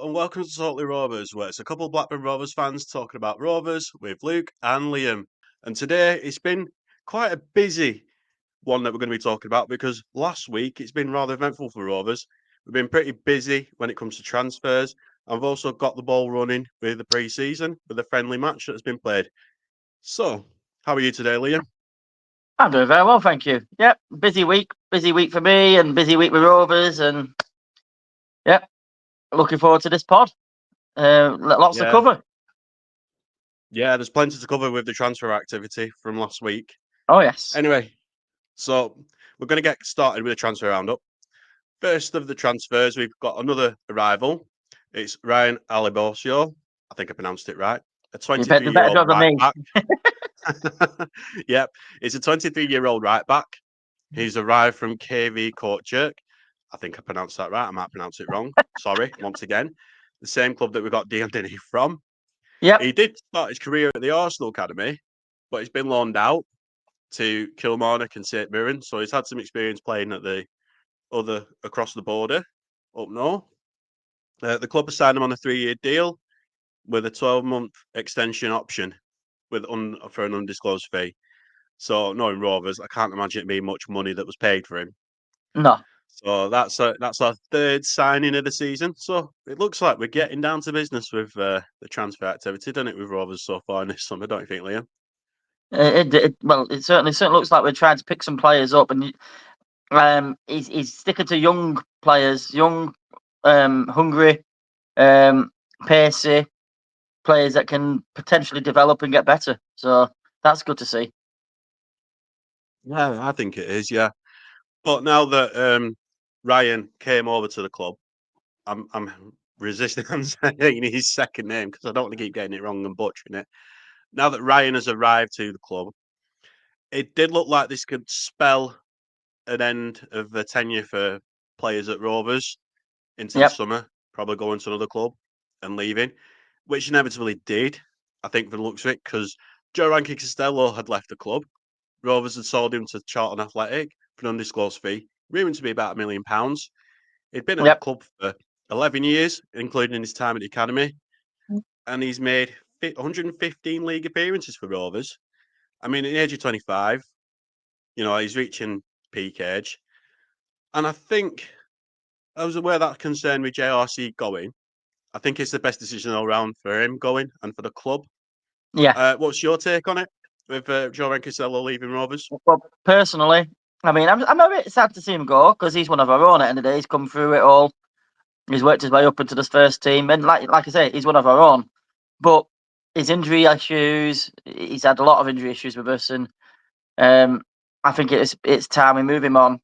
Hello and welcome to Totally Rovers, where it's a couple of Blackburn Rovers fans talking about Rovers with Luke and Liam. And today it's been quite a busy one that we're going to be talking about because last week it's been rather eventful for Rovers. We've been pretty busy when it comes to transfers. I've also got the ball running with the pre-season with a friendly match that's been played. So, how are you today, Liam? I'm doing very well, thank you. Yep, busy week for me, and busy week with Rovers, and yep, looking forward to this pod. Lots to Yeah, cover. yeah, there's plenty to cover with the transfer activity from last week. Oh yes, Anyway, so we're going to get started with a transfer roundup. First of the transfers, we've got another arrival. It's Ryan Alibosio. I think I pronounced it right. A you better do better 23-year-old job than right me. back. Yep, it's a 23-year-old right back. He's arrived from KV Courtchurch. I think I pronounced that right. I might pronounce it wrong. Sorry, once again. The same club that we got Dion Denny from. Yep, He did start his career at the Arsenal Academy, but he's been loaned out to Kilmarnock and St Mirren. So he's had some experience playing at the other across the border up north. The club has signed him on a 3-year deal with a 12-month extension option for an undisclosed fee. So, knowing Rovers, I can't imagine it being much money that was paid for him. no, So that's our third signing of the season. So it looks like we're getting down to business with the transfer activity, doesn't it, with Rovers so far in this summer? Don't you think, Liam? it certainly looks like we're trying to pick some players up, and he's sticking to young players, young, hungry, pacey players that can potentially develop and get better. So that's good to see. Yeah, I think it is. Yeah, but now that Ryan came over to the club, I'm resisting on saying his second name because I don't want to keep getting it wrong and butchering it. Now that Ryan has arrived to the club, it did look like this could spell an end of the tenure for players at Rovers into the Yep, summer, probably going to another club and leaving, which inevitably did, I think, for the looks of it, because Joe Rankin-Costello had left the club. Rovers had sold him to Charlton Athletic for an undisclosed fee, rumored to be about £1 million. He'd been at the yep, club for 11 years, including his time at the academy, and he's made 115 league appearances for Rovers. I mean, at the age of 25, he's reaching peak age. And I think, I was aware that concern with JRC going. I think it's the best decision all round for him going and for the club. yeah. What's your take on it with Joe Rankin-Costello leaving Rovers? Well, personally, I mean, I'm a bit sad to see him go because he's one of our own at the end of the day. He's come through it all. He's worked his way up into this first team, and like I say, he's one of our own. But his injury issues, he's had a lot of injury issues with us, and I think it's time we move him on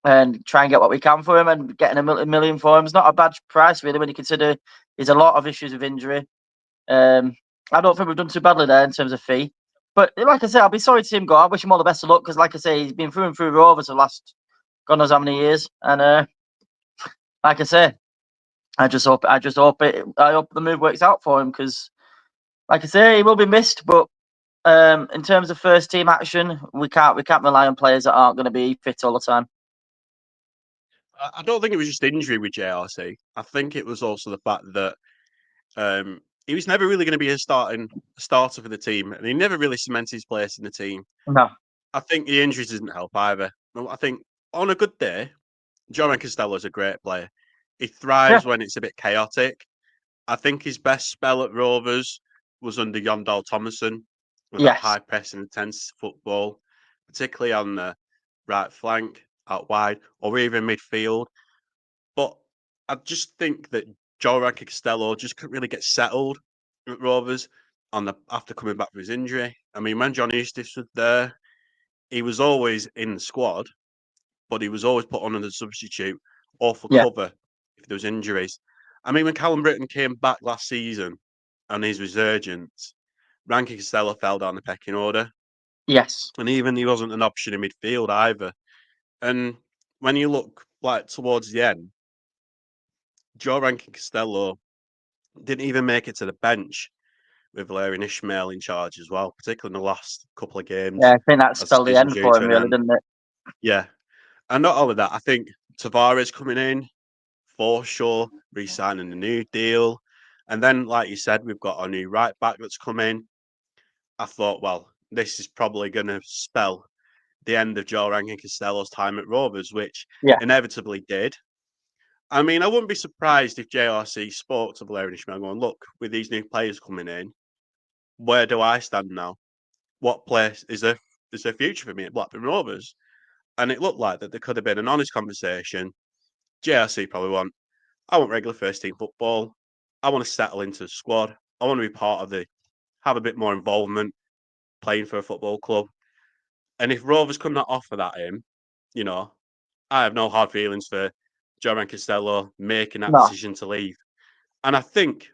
and try and get what we can for him. And getting a million for him is not a bad price, really, when you consider there's a lot of issues with injury. I don't think we've done too badly there in terms of fee. But like I say, I'll be sorry to see him go. I wish him all the best of luck because, like I say, he's been through and through Rovers the last God knows how many years. And like I say, I hope the move works out for him because, like I say, he will be missed. But in terms of first team action, we can't rely on players that aren't going to be fit all the time. I don't think it was just injury with JRC. I think it was also the fact that he was never really going to be a starter for the team, and he never really cemented his place in the team. No. I think the injuries didn't help either. I think on a good day, Joe Rankin-Costello is a great player. He Yeah. thrives when it's a bit chaotic. I think his best spell at Rovers was under Yondal Thomason with that Yes. high pressing, intense football, particularly on the right flank, out wide, or even midfield. But I just think that Joe Rankin-Costello just couldn't really get settled at Rovers after coming back from his injury. I mean, when John Eustace was there, he was always in the squad, but he was always put on as a substitute or for Yeah. cover if there was injuries. I mean, when Callum Brittain came back last season and his resurgence, Rankin-Costello fell down the pecking order, Yes. and even he wasn't an option in midfield either. And when you look like towards the end, Joe Rankin-Costello didn't even make it to the bench with Valerian Ishmael in charge as well, particularly in the last couple of games Yeah, I think that as the spelled the season end drew for to him, an really, end. didn't it? Yeah. And not only that, I think Tavares coming in for sure re-signing a new deal. And then, like you said, we've got a new right back that's come in. I thought, well, this is probably going to spell the end of Joe Rankin-Costello's time at Rovers, which Yeah. inevitably did. I mean, I wouldn't be surprised if JRC spoke to Blair and Ishmael going, look, with these new players coming in, where do I stand now? What place is there future for me at Blackburn Rovers? And it looked like that there could have been an honest conversation. JRC probably I want regular first team football. I want to settle into the squad. I want to be part of have a bit more involvement playing for a football club. And if Rovers could not offer that I have no hard feelings for Joe Rankin-Costello making that No. decision to leave. And I think,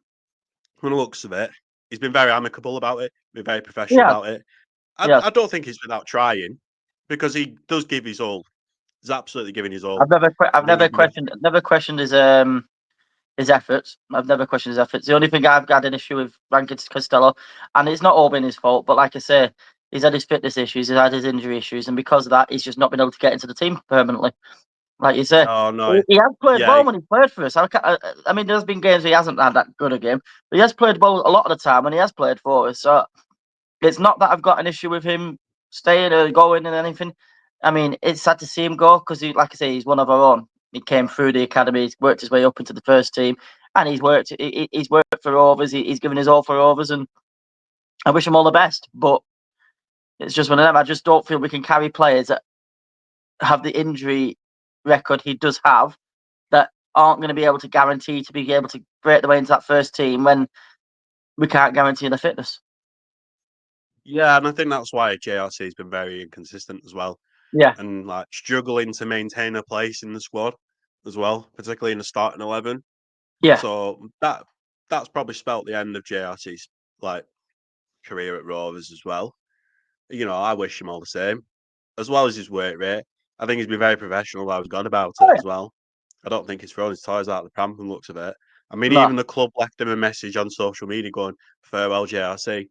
from the looks of it, he's been very amicable about it, been very professional Yeah. about it. Yeah. I don't think it's without trying, because he does give his all. He's absolutely giving his all. I've never questioned his efforts. I've never questioned his efforts. The only thing I've had an issue with Rankin-Costello, and it's not all been his fault, but like I say, he's had his fitness issues, he's had his injury issues, and because of that, he's just not been able to get into the team permanently. Like you say, Oh no, he has played yeah, well when he played for us. I mean, there's been games he hasn't had that good a game, but he has played well a lot of the time when he has played for us. So it's not that I've got an issue with him staying or going and anything. I mean, it's sad to see him go because, like I say, he's one of our own. He came through the academy, he's worked his way up into the first team, and he's worked for Rovers. He's given his all for Rovers, and I wish him all the best. But it's just one of them. I just don't feel we can carry players that have the injury record he does have that aren't going to be able to guarantee to be able to break the way into that first team when we can't guarantee the fitness. yeah, and I think that's why JRC has been very inconsistent as well, Yeah, and like struggling to maintain a place in the squad as well, particularly in the starting 11. yeah, So that's probably spelt the end of JRC's like career at Rovers as well. I wish him all the same, as well as his work rate. I think he's been very professional how he's gone about oh, it yeah. as well. I don't think he's thrown his toys out of the pram from the looks of it. I mean, No, even the club left him a message on social media going, farewell, JRC.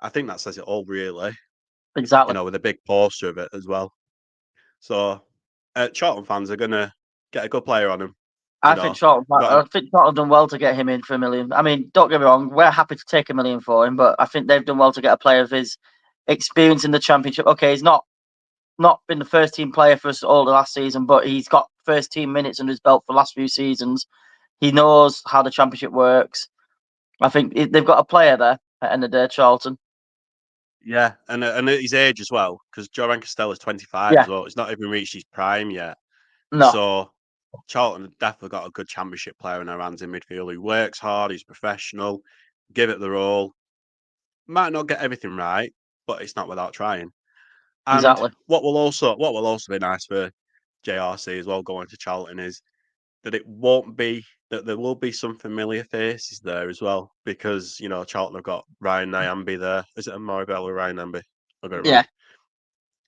I think that says it all, really, exactly. with a big poster of it as well. So, Charlton fans are going to get a good player on him. I think Charlton. Got I think Charlton done well to get him in for $1 million. I mean, don't get me wrong, we're happy to take $1 million for him, but I think they've done well to get a player of his experience in the Championship. Okay, he's not been the first team player for us all the last season, but he's got first team minutes under his belt for the last few seasons. He knows how the Championship works. I think they've got a player there at the end of the day, Charlton. Yeah, and at his age as well, because Joe Rankin-Costello is 25 Yeah, as well. He's not even reached his prime yet. no, So Charlton have definitely got a good Championship player in their hands in midfield who works hard, he's professional, give it the all. Might not get everything right, but it's not without trying. And exactly. what will also be nice for JRC as well going to Charlton is that there will be some familiar faces there as well, because Charlton have got Ryan Nyambe there. Is it Amari Bell or Ryan Nyambe? I got it Yeah, wrong.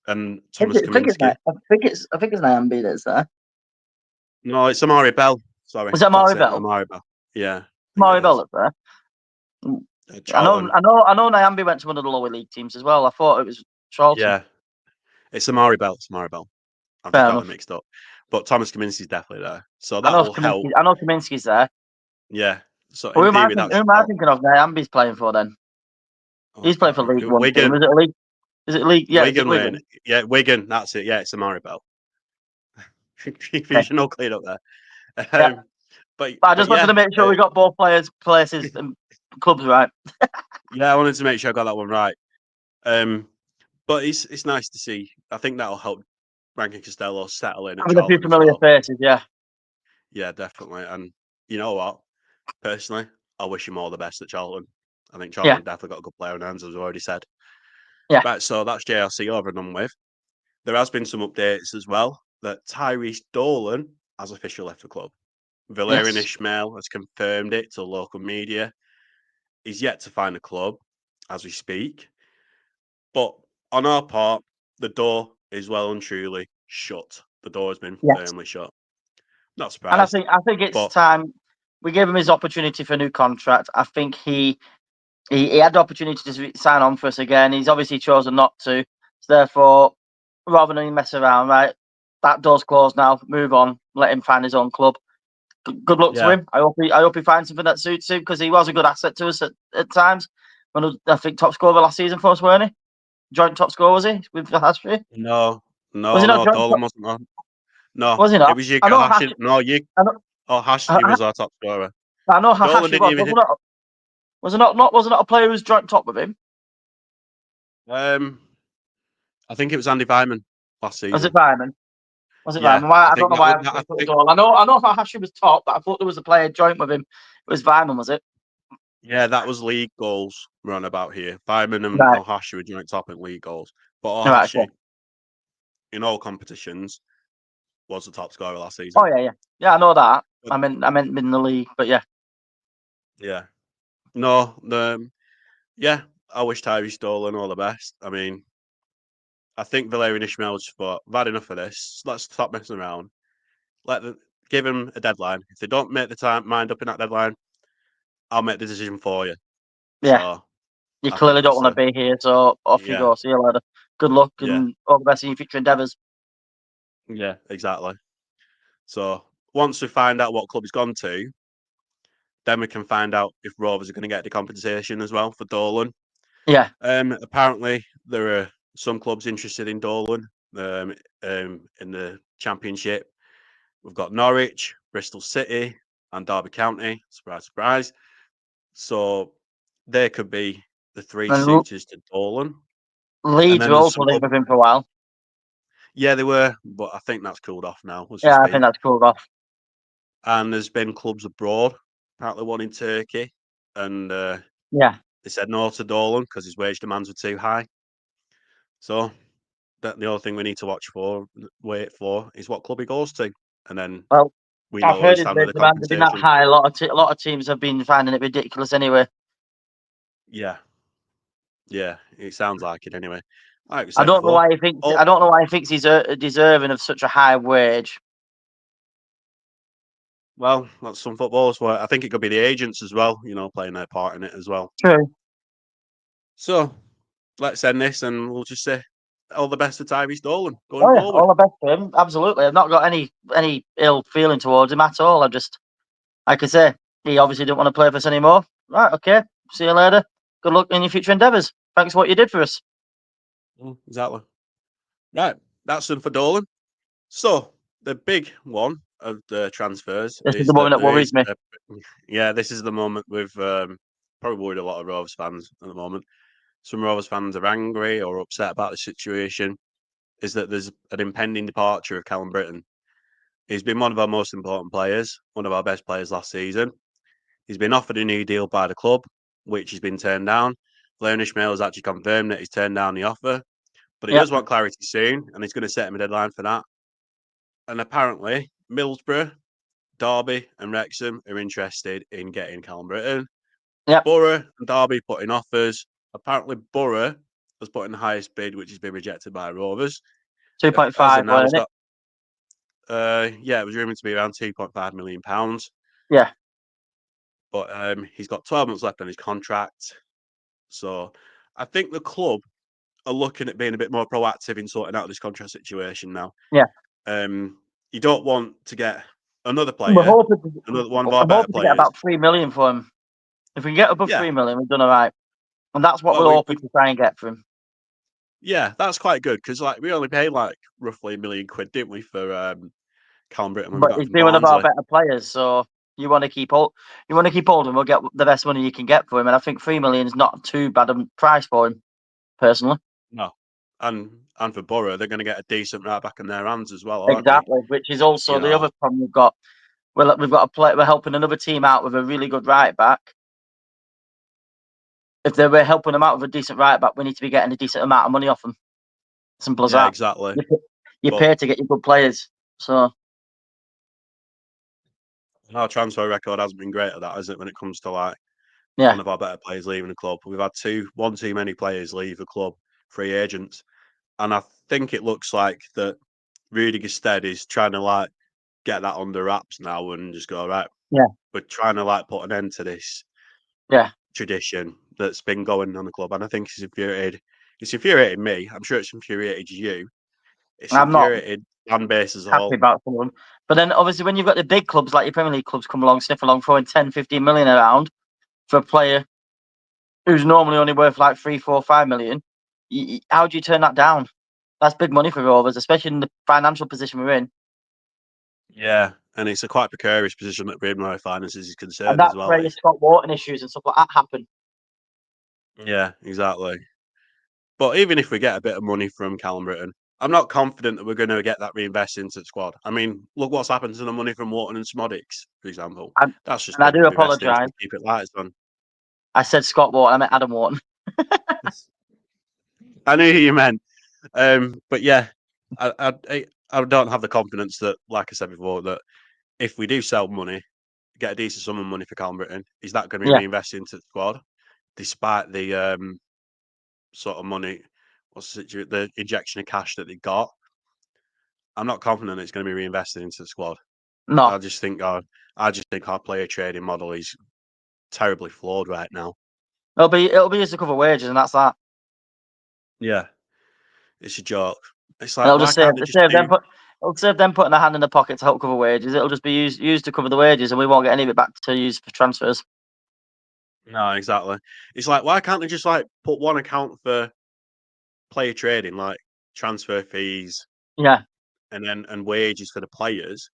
And I Thomas think it's Kaminsky. I think it's Nyambe that's there. No, it's Amari Bell. Sorry, Was that that's Mari it. Bell? Amari Bell. Yeah, I think it Mari Bell is. that's there. Charlton. I know. Nyambe went to one of the lower league teams as well. I thought it was Charlton. Yeah, it's Amari Bell. It's Amari Bell. I've just Fair got them enough. mixed up. But Thomas Kaminsky's definitely there. So that will help. I know Kaminsky's there. Yeah. So But in theory, who that am should I help. thinking of? Nyambe's playing for then. Oh, I He's playing can't for remember. League One team. Wigan. Is it a league? Is it league? Yeah, is it Wigan win. Wigan? Yeah, Wigan. That's it. Yeah, it's Amari Bell. Okay. Confusion all cleared up there. Yeah. But I But just wanted yeah, to make sure we got both players, places, and clubs right. yeah. I wanted to make sure I got that one right. Um, but it's nice to see. I think that'll help Rankin-Costello settle in at Having a few Charlton as familiar well. faces, yeah. Yeah, definitely. And you know what? Personally, I wish him all the best at Charlton. I think Charlton Yeah. have definitely got a good player on hands, as I've already said. Yeah. Right, so that's JRC over and done with. There has been some updates as well that Tyhrys Dolan has officially left the club. Valerian Yes. Ishmael has confirmed it to local media. He's yet to find a club as we speak. But on our part, the door is well and truly shut. The door has been Yes. firmly shut. Not And surprised, I think it's but time we gave him his opportunity for a new contract. I think he had the opportunity to sign on for us again. He's obviously chosen not to. So therefore, rather than mess around, right, that door's closed now. Move on. Let him find his own club. Good luck to Yeah. him. I hope he finds something that suits him because he was a good asset to us at times. When I think top scorer last season for us, weren't he? Joint top scorer was he with Hashby? No, Was he not joint Dolan top? wasn't on. No, Was he it not? was you, I know Hash. Hash. No, you. I know, Oh, Hashby was our top scorer. I know how Dolan Hashby didn't was. even hit. Was it not a player who was joint top with him? I think it was Andy Vyman last Was it season. Vyman? Was it Yeah, Vyman? Why, I I think don't know that why was. I'm I put it think. all. I know how Hashby was top, but I thought there was a player joint with him. It was Vyman, was it? Yeah, that was league goals run about here. Vyman and Right. Ohashi were joint top in league goals, but Right. Ohashi in all competitions was the top scorer last Oh season. yeah. I know that. But, I meant in the league, but yeah. yeah, no, yeah. I wish Tyhrys Dolan all the best. I mean, I think Valerian Ishmael just thought, I've had enough of this. Let's stop messing around. Give them a deadline. If they don't make the mind up in that deadline, I'll make the decision for you. Yeah. So You I think clearly don't that's want to be here, so off you yeah, go. See you later. Good luck yeah, and all the best in your future endeavours. yeah, exactly. So once we find out what club he's gone to, then we can find out if Rovers are going to get the compensation as well for Dolan. Yeah. Apparently, there are some clubs interested in Dolan in the Championship. We've got Norwich, Bristol City, and Derby County. Surprise, surprise. So they could be the three And suitors to Dolan. And Leeds then were there's also some linked with him for a while. yeah, they were, but I think that's cooled off now as we Yeah, I think speak. that's cooled off. And there's been clubs abroad, apparently one in Turkey, and Yeah. they said no to Dolan because his wage demands were too high. So that the only thing we need to wait for, is what club he goes to, and then Well, we I've know where we heard his stand with wage the demands have been that compensation. high. A lot of teams have been finding it ridiculous anyway. Yeah, yeah, it sounds like it anyway. Like we I said don't know before. why he thinks. Oh, I don't know why he thinks he's deserving of such a high wage. well, that's some footballers. Well, I think it could be the agents as well, playing their part in it as well. True. So let's end this, and we'll just say all the best to Tyhrys Dolan going Oh yeah, forward. all the best to him. Absolutely. I've not got any ill feeling towards him at all. I just, like I say, he obviously didn't want to play for us anymore. Right. Okay. See you later. Good luck in your future endeavours. Thanks for what you did for us. Exactly. Right, that's done for Dolan. So the big one of the transfers This is is the one that that there is, worries me. yeah, this is the moment with probably worried a lot of Rovers fans at the moment. Some Rovers fans are angry or upset about the situation. Is that there's an impending departure of Callum Brittain. He's been one of our most important players, one of our best players last season. He's been offered a new deal by the club, which he's been turned down. Blaine Ishmael has actually confirmed that he's turned down the offer, but he Yep. does want clarity soon, and he's going to set him a deadline for that. And apparently, Middlesbrough, Derby, and Wrexham are interested in getting Callum Brittain. Yep. Borough and Derby put in offers. Apparently, Borough has put in the highest bid, which has been rejected by Rovers. 2.5, Now, he's weren't it? got it was rumoured to be around £2.5 million. Yeah. But he's got 12 months left on his contract. So I think the club are looking at being a bit more proactive in sorting out this contract situation now. Yeah. You don't want to get another We're player, hoping another one of our I'm better hoping to get players. about 3 million for him. If we can get above Yeah, 3 million, we've done all right. And that's what well, we're hoping to try and get for him. yeah, that's quite good because we only paid roughly £1 million, didn't we, for Callum Brittain when we But got him he's from been one of our Barnsley? better players, so you want to keep hold. You want to keep hold of him. We'll get the best money you can get for him, and I think 3 million is not too bad a price for him, personally. No, and for Borough, they're going to get a decent right back in their hands as well, aren't they? Exactly, which is also You the know, other problem we've got. Well, we've got a play. We're helping another team out with a really good right back. If they were helping them out with a decent right back, we need to be getting a decent amount of money off them. Simple as yeah, that. exactly. You But pay to get your good players. So our transfer record hasn't been great at that, has it? When it comes to yeah, one of our better players leaving the club, we've had one too many players leave the club, free agents, and I think it looks like that Rudiger Stead is trying to get that under wraps now and just go right. yeah, We're trying to put an end to this yeah. tradition that's been going on the club, and I think it's infuriated. It's infuriated me. I'm sure it's infuriated you. It's I'm not. infuriated fan base as a happy whole. about some of them. But then obviously when you've got the big clubs like your Premier League clubs come along, sniff along, throwing 10, 15 million around for a player who's normally only worth like 3, 4, 5 million, how do you turn that down? That's big money for Rovers, especially in the financial position we're in. Yeah, and it's a quite precarious position that we're in where finances is And concerned as that's well. where your Scott Wharton issues and stuff like that happen. Yeah, exactly. But even if we get a bit of money from Callum Brittain, I'm not confident that we're going to get that reinvested into the squad. I mean, look what's happened to the money from Wharton and Smodics, for example. That's just And I been do reinvested into apologise. keep it light on. I said Scott Wharton, I meant Adam Wharton. I knew who you meant. But yeah, I don't have the confidence that, like I said before, that if we do sell money, get a decent sum of money for Callum Brittain, is that going to be Yeah. reinvested into the squad, despite the sort of money, the injection of cash that they got? I'm not confident it's going to be reinvested into the squad. No. I just think our player trading model is terribly flawed right now. It'll be just to cover wages, and that's that. Yeah, it's a joke. It's like, It'll why just save, can't they just do? it'll save them putting their hand in the pocket to help cover wages. It'll just be used to cover the wages, and we won't get any of it back to use for transfers. No, exactly. It's like, why can't they just like put one account for player trading, like transfer fees, Yeah. and wages for the players,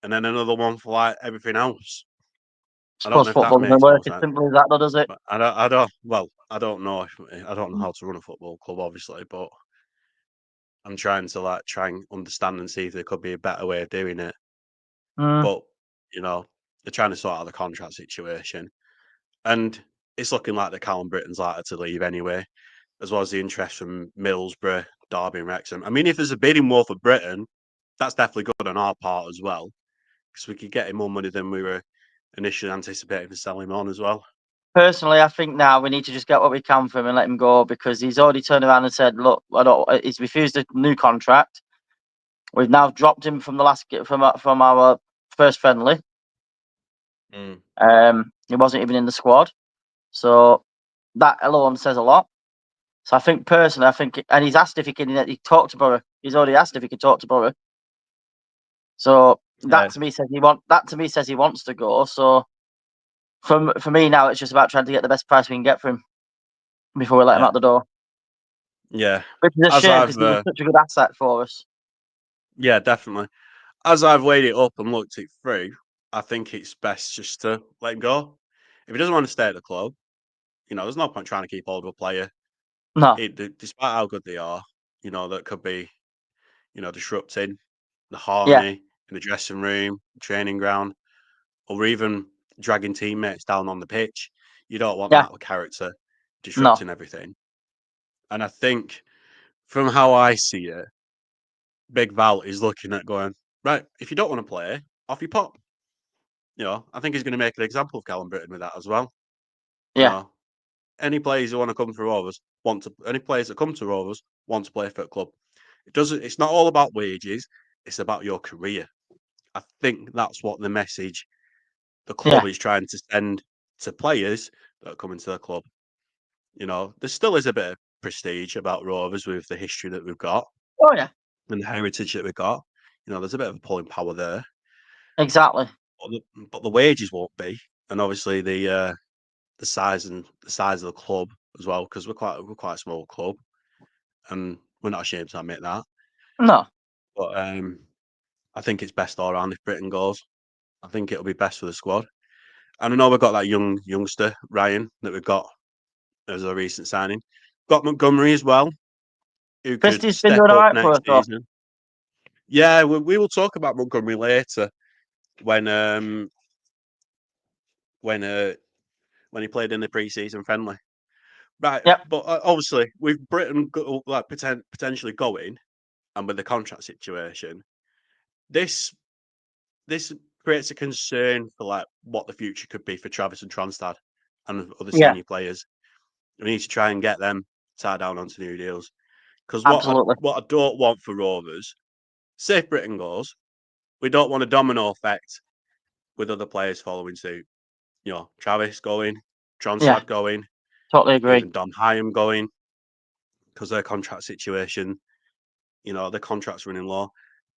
and then another one for like everything else? I don't Suppose know if that football doesn't makes work more as sense. simply as that, though, does it? But I don't. Well, I don't know if I don't know how to run a football club, obviously, but I'm trying to try and understand and see if there could be a better way of doing it. Mm. But they're trying to sort out the contract situation, and it's looking like the Callum Brittain's likely to leave anyway, as well as the interest from Middlesbrough, Derby, and Wrexham. I mean, if there's a bidding war for Brittain, that's definitely good on our part as well, because we could get him more money than we were initially anticipating for selling him on as well. Personally, I think now we need to just get what we can from him and let him go because he's already turned around and said, "Look, I don't." He's refused a new contract. We've now dropped him from from our first friendly. He wasn't even in the squad, so that alone says a lot. So I think personally, and he's asked if he can. He talked to Borough. He's already asked if he could talk to Borough. So Yeah, that to me says he wants to go. So for me now, it's just about trying to get the best price we can get for him before we let him yeah, out the door. yeah. Which is a As shame because I've he was such a good asset for us. Yeah, definitely. As I've weighed it up and looked it through, I think it's best just to let him go. If he doesn't want to stay at the club, there's no point trying to keep hold of a player. No, Despite how good they are, that could be, disrupting the yeah, harmony in the dressing room, training ground, or even dragging teammates down on the pitch. You don't want yeah, that character no, disrupting everything. And I think from how I see it, Big Val is looking at going, right, if you don't want to play, off you pop. I think he's going to make an example of Callum Brittain with that as well. You yeah, know, any players who want to come to Rovers any players that come to Rovers want to play for a club. It's not all about wages, it's about your career. I think that's what the message the yeah. club is trying to send to players that are coming to the club. There still is a bit of prestige about Rovers with the history that we've got Oh yeah, and the heritage that we've got. There's a bit of a pulling power there. exactly. But the wages won't be, and obviously the size of the club as well, because we're quite a small club, and we're not ashamed to admit that. No, But I think it's best all around if Britain goes. I think it'll be best for the squad. And I know we've got that youngster Ryan that we've got as a recent signing. Got Montgomery as well, who could Christie's been step doing all up right for us next though. season. Yeah, we will talk about Montgomery later when when uh, when he played in the preseason friendly. Right, Yep. but obviously with Britain potentially going, and with the contract situation, this this creates a concern for what the future could be for Travis and Tronstad and other Yeah, senior players. We need to try and get them tied down onto new deals. Because absolutely. what I don't want for Rovers, say if Britain goes, we don't want a domino effect with other players following suit. Travis going, Yeah, Tronstad going, totally agree. even Dom Hyam going, because their contract situation, their contract's running low.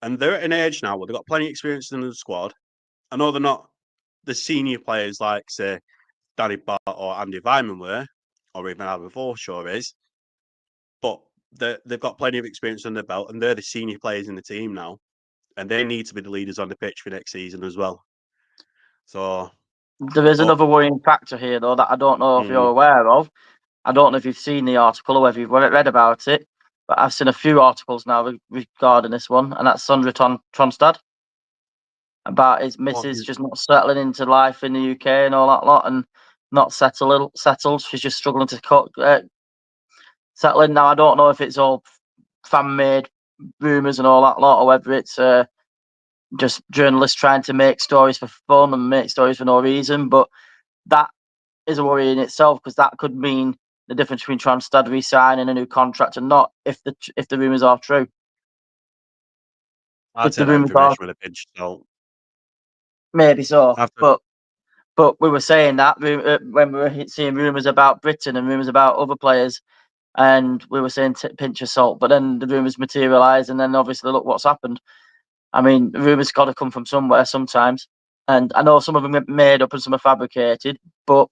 And they're at an age now where they've got plenty of experience in the squad. I know they're not the senior players like, say, Danny Bart or Andy Vyman were, or even Adam Forshaw is, but they've got plenty of experience under their belt, and they're the senior players in the team now, and they need to be the leaders on the pitch for next season as well. So There is another worrying factor here, though, that I don't know if you're aware of. I don't know if you've seen the article or whether you've read about it, but I've seen a few articles now regarding this one, and that's Sondre Tronstad about his missus just not settling into life in the UK and all that lot, and not settled. She's just struggling to settle in. Now, I don't know if it's all fan-made rumours and all that lot, or whether it's just journalists trying to make stories for fun and make stories for no reason, but that is a worry in itself, because that could mean the difference between Tronstad re-signing a new contract and not, if the rumours are true. I'd take that information with a pinch of salt. Maybe so, but we were saying that when we were seeing rumours about Brittain and rumours about other players, and we were saying pinch of salt, but then the rumours materialised, and then obviously look what's happened. I mean, rumours got to come from somewhere sometimes, and I know some of them are made up and some are fabricated, but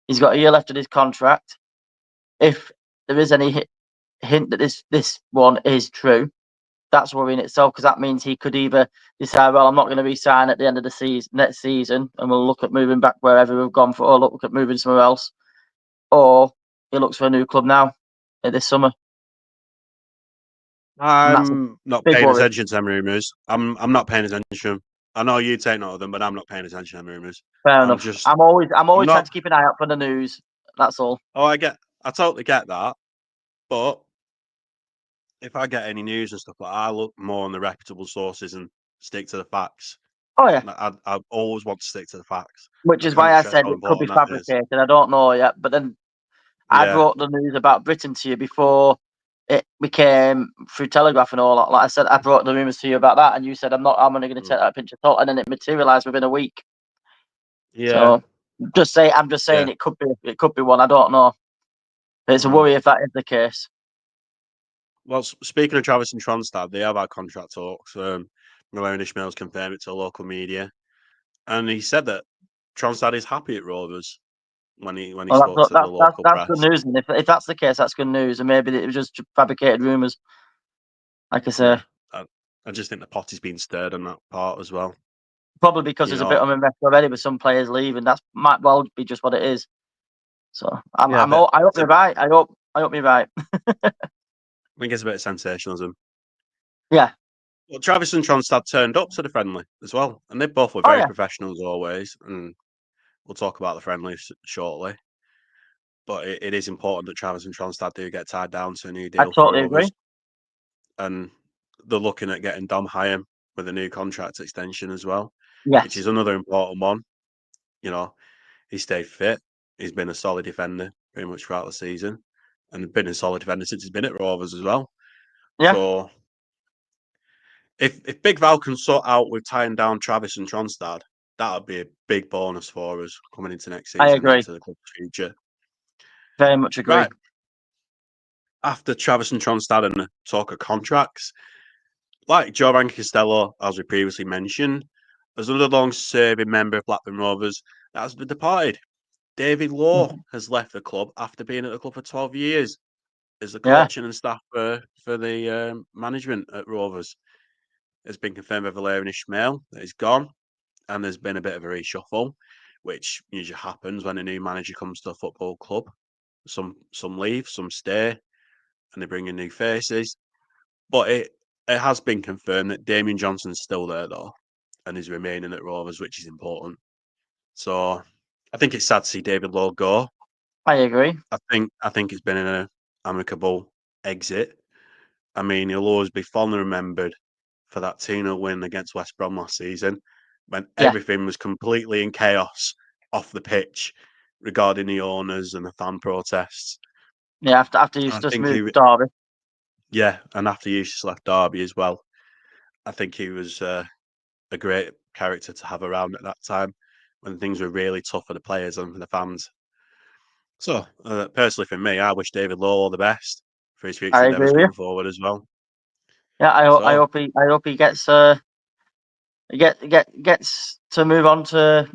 he's got a year left of his contract. If there is any hint that this one is true, that's worrying itself, because that means he could either decide, well, I'm not going to re-sign at the end of the season, next season, and we'll look at moving back wherever we've gone for, or look at moving somewhere else, or he looks for a new club now this summer. I'm not paying worry. attention to them rumours. I'm not paying attention to them. I know you take note of them, but I'm not paying attention to them rumours. Fair enough. I'm always trying to keep an eye out for the news. That's all. Oh, I totally get that. But if I get any news and stuff like that, I look more on the reputable sources and stick to the facts. Oh yeah. I always want to stick to the facts. Which is why I said it could be fabricated. I don't know yet, but then I brought the news about Brittain to you before it became through Telegraph and all that. Like I said, I brought the rumours to you about that, and you said I'm only going to take that pinch of salt, and then it materialised within a week. Yeah. So I'm just saying it could be one. I don't know. It's a worry if that is the case. Well, speaking of Travis and Tronstad, they have had contract talks. Malone Ishmael's confirmed it to local media, and he said that Tronstad is happy at Rovers when he spoke to the local press. That's good news. And if that's the case, that's good news. And maybe it was just fabricated rumours. Like I say, I just think the pot is being stirred on that part as well. Probably because there's a bit of unrest already with some players leaving. That might well be just what it is. So I hope you're right. I hope you're right. I think it's a bit of sensationalism. Yeah. Well, Travis and Tronstad turned up to the friendly as well, and they both were very professional as always. And we'll talk about the friendly shortly. But it is important that Travis and Tronstad do get tied down to a new deal. I totally agree. And they're looking at getting Dom Hyam with a new contract extension as well, which is another important one. You know, he stayed fit. He's been a solid defender pretty much throughout the season, and been a solid defender since he's been at Rovers as well. Yeah. So if Big Val can sort out with tying down Travis and Tronstad, that would be a big bonus for us coming into next season. I agree. Into the club's future. Very much agree. Right. After Travis and Tronstad and the talk of contracts, like Joe Rankin-Costello, as we previously mentioned, as another long-serving member of Blackburn Rovers that has departed. David Lowe has left the club after being at the club for 12 years as the coaching and staff for the management at Rovers. It's been confirmed by Valérien Ismaël that he's gone, and there's been a bit of a reshuffle, which usually happens when a new manager comes to a football club. Some leave, some stay, and they bring in new faces. But it has been confirmed that Damien Johnson's still there though, and is remaining at Rovers, which is important. So I think it's sad to see David Lowe go. I agree. I think it's been an amicable exit. I mean, he'll always be fondly remembered for that 2-0 win against West Brom last season, when everything was completely in chaos off the pitch regarding the owners and the fan protests. Yeah, after you just moved Derby. Yeah, and after Eustace left Derby as well. I think he was a great character to have around at that time when things were really tough for the players and for the fans. So, personally for me, I wish David Lowe all the best for his future endeavours going forward as well. Yeah, I So hope he gets gets to move on to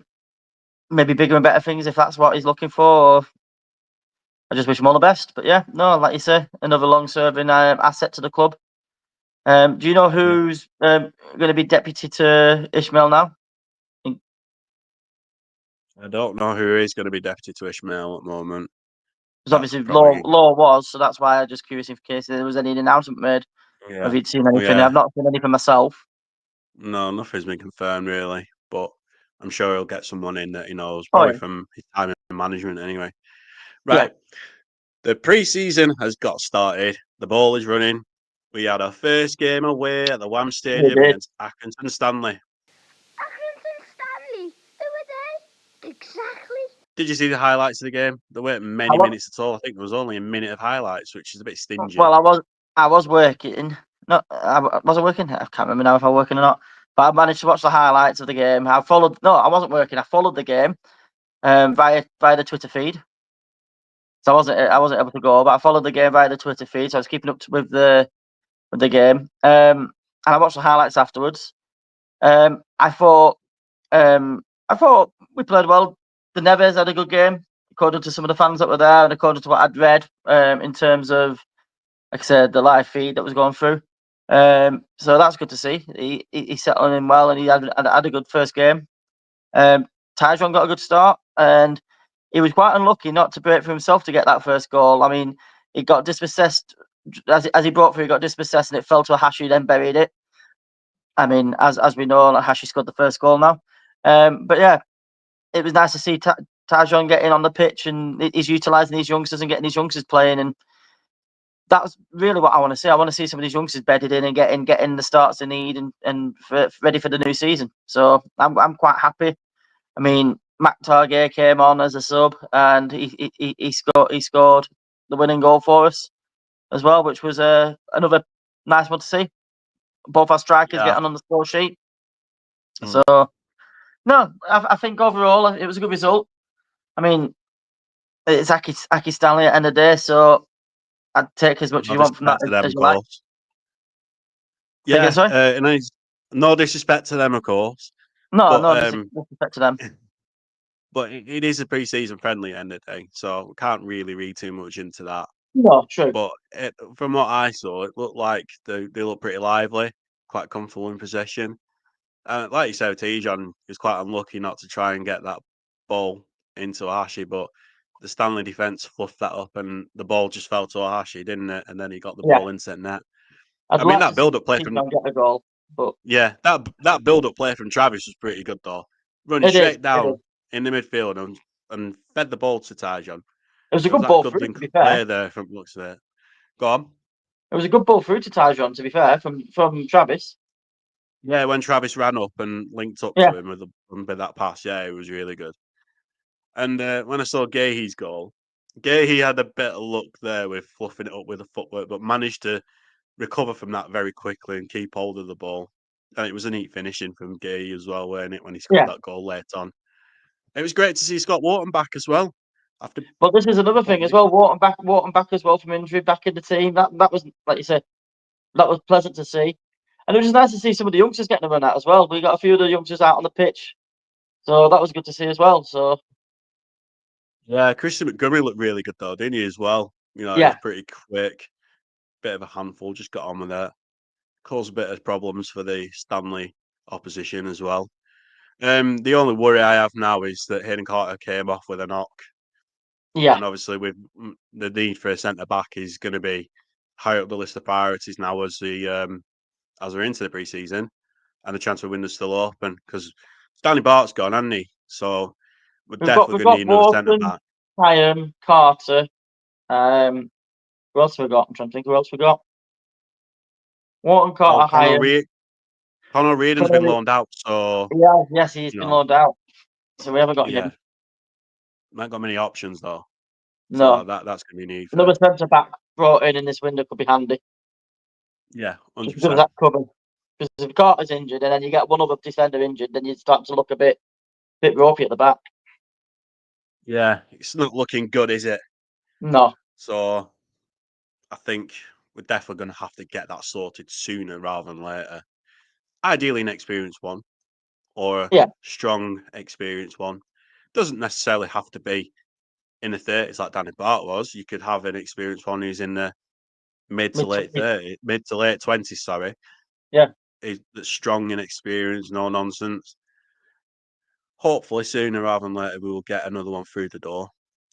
maybe bigger and better things if that's what he's looking for. Or I just wish him all the best. But yeah, no, like you say, another long-serving asset to the club. Do you know yeah, who's going to be deputy to Ishmael now? I don't know who is going to be deputy to Ishmael at the moment. Because That's obviously probably Lowe was, so that's why I'm just curious in case there was any announcement made. Have yeah. you seen Well, anything? yeah. I've not seen anything myself. No, nothing's been confirmed really, but I'm sure he'll get someone in that he knows, Oh probably yeah, from his time in management anyway. yeah. Right. The pre-season has got started. The ball is running. We had our first game away at the Wham We Stadium did. against Accrington Stanley. Accrington Stanley. Who are they? Exactly. Did you see the highlights of the game? There weren't I many was, minutes at all. I think there was only a minute of highlights, which is a bit stingy. well, I was working. No, was I working? I can't remember now if I was working or not. But I managed to watch the highlights of the game. I followed. No, I wasn't working. I followed the game via the Twitter feed. So I wasn't able to go, but I followed the game via the Twitter feed. So I was keeping up with the game. And I watched the highlights afterwards. I thought I thought we played well. The Neves had a good game, according to some of the fans that were there, and according to what I'd read in terms of, like I said, the live feed that was going through. So that's good to see. He's settling in well, and he had a good first game. Tyhrys got a good start, and he was quite unlucky not to break for himself to get that first goal. I mean, he got dispossessed as he brought through. He got dispossessed, and it fell to a Hashi, then buried it. I mean, as we know, Hashi scored the first goal now. But yeah, it was nice to see Tyhrys getting on the pitch, and he's utilising these youngsters and getting these youngsters playing, and that's really what I want to see. I want to see some of these youngsters bedded in and getting the starts they need and ready for the new season. So I'm quite happy. I mean, Mac Targett came on as a sub, and he scored the winning goal for us as well, which was another nice one to see. Both our strikers Yeah. getting on the score sheet. Mm. So no, I think overall it was a good result. I mean, it's Aki Stanley at the end of the day, so I'd take as much as No you want from that disrespect to them, as of you like. course. Say again, Yeah, sorry? no disrespect to them, of course, No, but no disrespect to them. but it is a pre-season friendly end of the day, so we can't really read too much into that. No, true. But from what I saw, it looked like they looked pretty lively, quite comfortable in possession. Like you said, Tijon was quite unlucky not to try and get that ball into Ahashi, but the Stanley defence fluffed that up and the ball just fell to Ahashi, didn't it? And then he got the Yeah, ball into net. I'd I mean, like that to see build-up play from Keaton get a goal, but that build-up play from Travis was pretty good though. Running it is. straight It is. down in the midfield and fed the ball to Tyjon. It was a There was good that ball good through. link To of be fair, play there from looks of it. Go on. it was a good ball through to Tyjon. To be fair, from Travis. Yeah, when Travis ran up and linked up Yeah, to him with that pass, yeah, it was really good. And when I saw Gahey's goal, Gahey had a bit of luck there with fluffing it up with the footwork, but managed to recover from that very quickly and keep hold of the ball. And it was a neat finishing from Gahey as well, weren't it, when he scored yeah. that goal late on. It was great to see Scott Wharton back as well. After But this is another what thing was as it? well. Wharton back as well from injury, back in the team. That was, like you said, that was pleasant to see. And it was just nice to see some of the youngsters getting a run out as well. We got a few of the youngsters out on the pitch, so that was good to see as well. So Yeah, Christian Montgomery looked really good though, didn't he, as well? You know, he was yeah, pretty quick, bit of a handful, just got on with it. Caused a bit of problems for the Stanley opposition as well. The only worry I have now is that Hayden Carter came off with a knock, yeah. and obviously with the need for a centre back is going to be high up the list of priorities now as we're into the preseason, and the transfer window's still open because Stanley Bart's gone, hasn't he? So we're definitely We've going to got need another centre Wharton, back. Carter. Who else we got? I'm trying to think who else we got. Wharton, Oh, Carter, Hyam. Connor Reardon's been Connolly. loaned out, so Yeah, yes, he's you been know, loaned out, so we haven't got yeah, him. not got many options though. So No, that's going to be need another for centre back brought in this window could be handy. yeah, Just 100%. because of that cover. Because if Carter's injured and then you get one other defender injured, then you start to look a bit ropey at the back. Yeah, it's not looking good, is it? No, So I think we're definitely going to have to get that sorted sooner rather than later. Ideally, an experienced one or a strong, experienced one. Doesn't necessarily have to be in the 30s like Danny Bart was. You could have an experienced one who's in the mid to late 20s. Sorry, that's strong and experienced, no nonsense. Hopefully, sooner rather than later, we will get another one through the door.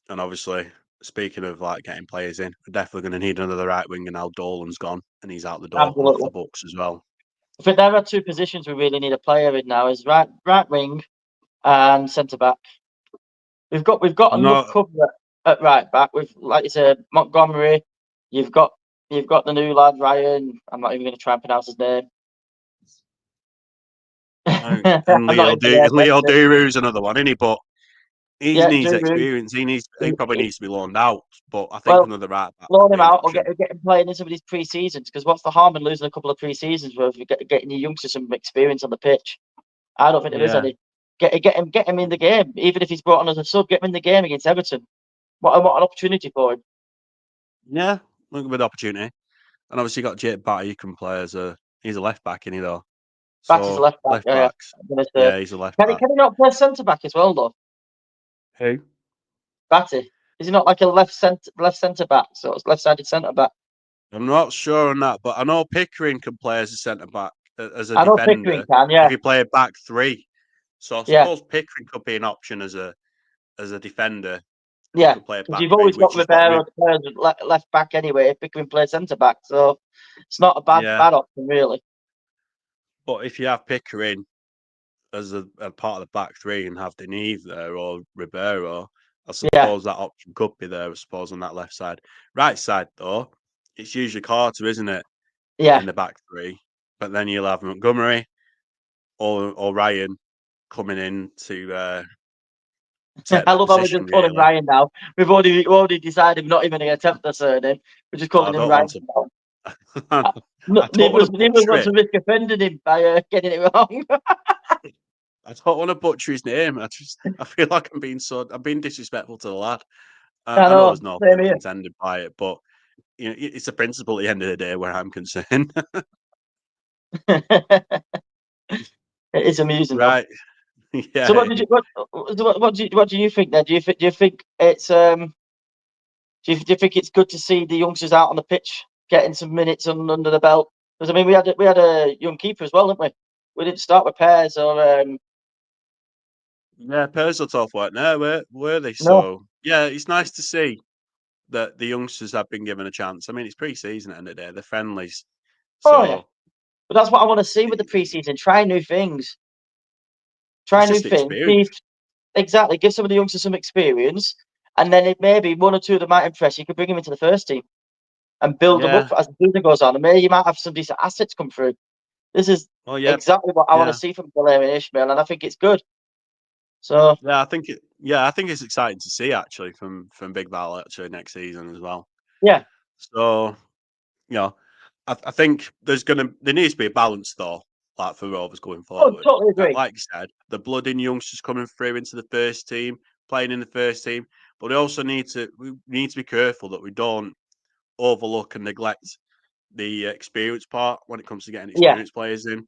And obviously, speaking of like getting players in, we're definitely going to need another right winger now. Dolan's gone and he's out the door and off the books as well. I think there are two positions we really need a player in now: is right wing and centre back. We've got enough cover at right back. With, like you said, Montgomery. You've got the new lad Ryan. I'm not even going to try and pronounce his name. And Leo Duru's another one, isn't he? But he needs experience. He probably needs to be loaned out. But I think another right back. Loan him out or get him playing in some of these pre-seasons. Because what's the harm in losing a couple of pre-seasons where you're getting your youngsters some experience on the pitch? I don't think there is any. Get him in the game, even if he's brought on as a sub. Get him in the game against Everton. What an opportunity for him. Yeah, look at the opportunity. And obviously, you got Jake Batty, you can play he's a left back, isn't he, though? Batty's a left back. Yeah, he's a left back. Can he not play centre back as well, though? Who? Batty. Is he not like a left centre back, so it's left-sided centre back? I'm not sure on that, but I know Pickering can play as a centre back, as a defender. I know Pickering can, yeah. If you play a back three, so I suppose Pickering could be an option as a defender. Yeah, because you've always got Ribeiro left back anyway. If Pickering plays centre back, so it's not a bad option really. But if you have Pickering as a part of the back three and have Deneve there or Ribeiro, I suppose that option could be there. I suppose on that left side, right side though, it's usually Carter, isn't it? Yeah. In the back three, but then you'll have Montgomery or Ryan coming in to. I love how we just call him Ryan now. We've already decided we're not even going to attempt the surname. We're just calling him Ryan now. Neither wants to risk offending him by getting it wrong. I don't want to butcher his name. I feel like I'm being disrespectful to the lad. I know there's no offense intended by it, but it's a principle at the end of the day where I'm concerned. It is amusing, right? Yeah. So what do you think then? Do you think it's do you think it's good to see the youngsters out on the pitch getting some minutes under the belt? Because I mean, we had a young keeper as well, didn't we? We didn't start with Pears or. Yeah, Pears are tough work now, were they? So yeah, it's nice to see that the youngsters have been given a chance. I mean, it's pre-season at the end of the day, they're friendlies. So, but that's what I want to see with the pre-season. Try new things. Exactly. Give some of the youngsters some experience, and then maybe one or two of them might impress. You could bring them into the first team and build them up as the season goes on. And maybe you might have some decent assets come through. This is exactly what I want to see from Valérien Ismaël, and I think it's good. So I think it's exciting to see actually from Big Val actually next season as well. Yeah. So, I think there needs to be a balance though, like for Rovers going forward. Totally agree. Like you said, the blood in youngsters coming through into the first team, playing in the first team, but we also need to be careful that we don't overlook and neglect the experience part when it comes to getting experienced players in.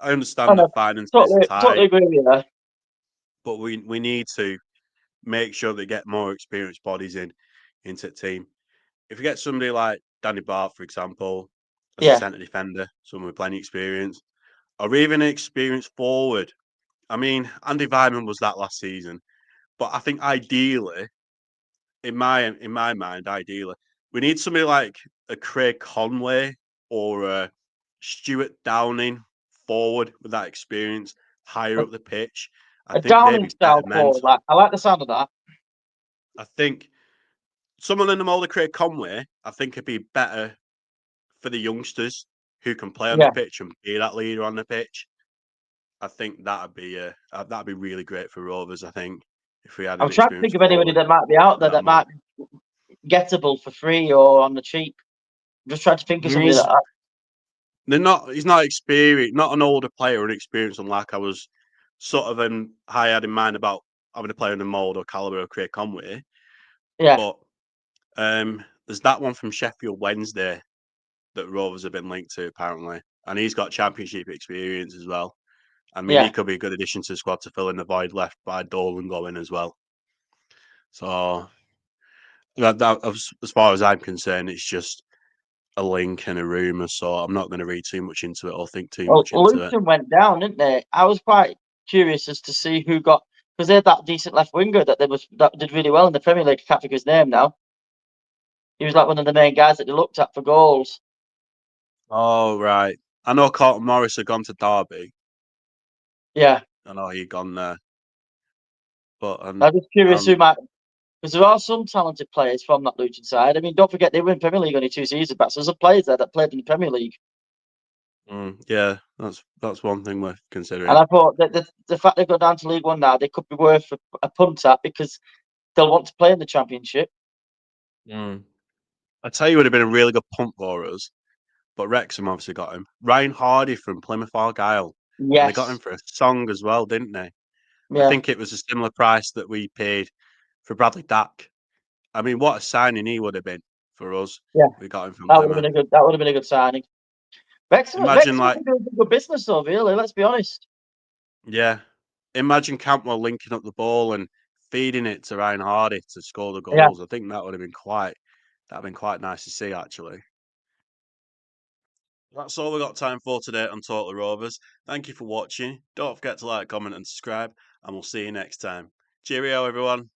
I understand that finances is tight. Totally agree with you. But we need to make sure they get more experienced bodies into the team. If you get somebody like Danny Bart, for example, as a centre defender, someone with plenty of experience, or even an experienced forward. I mean, Andy Weimann was that last season, but I think ideally, in my mind, we need somebody like a Craig Conway or a Stuart Downing forward with that experience higher up the pitch. I think Downing style forward. I like the sound of that. I think someone in the mold of Craig Conway, I think would be better for the youngsters who can play on the pitch and be that leader on the pitch. I think that'd be really great for Rovers. I think if we had. I'm trying to think of anybody that might be out there that might be gettable for free or on the cheap. I'm just trying to think of somebody that. He's not experienced, not an older player or an experienced, unlike I was sort of I had in mind about having a player in the mould or calibre of Craig Conway. Yeah. But there's there's that one from Sheffield Wednesday that Rovers have been linked to apparently, and he's got Championship experience as well. I mean, he Yeah. could be a good addition to the squad to fill in the void left by Dolan going as well. So as far as I'm concerned, it's just a link and a rumour. So I'm not going to read too much into it or think too Well, much into it. Luton went down, didn't they? I was quite curious as to see who got, because they had that decent left winger that did really well in the Premier League. I can't think of his name now. He was like one of the main guys that they looked at for goals. Oh right, I know Carlton Morris had gone to Derby. Yeah, I know he'd gone there, but I'm just curious who might, because there are some talented players from that Luton side. I mean, don't forget they were in Premier League only 2 seasons back, so there's some players there that played in the Premier League. yeah, that's one thing worth And considering. I thought that the fact they go down to League One now, they could be worth a punt at because they'll want to play in the Championship. I tell you, would have been a really good punt for us, but Wrexham obviously got him. Ryan Hardy from Plymouth Argyle, and they got him Yes. for a song as well, didn't they? I Yeah. think it was a similar price that we paid for Bradley Dack. I mean, what a signing he would have been for us. Yeah. We got him from That would have Plymouth. been a good signing. Wrexham Imagine can do a good business though, really, let's be honest. yeah, imagine Campbell linking up the ball and feeding it to Ryan Hardy to score the Yeah. goals. I think that would have been quite nice to see actually. That's all we've got time for today on Total Rovers. Thank you for watching. Don't forget to like, comment, and subscribe, and we'll see you next time. Cheerio, everyone.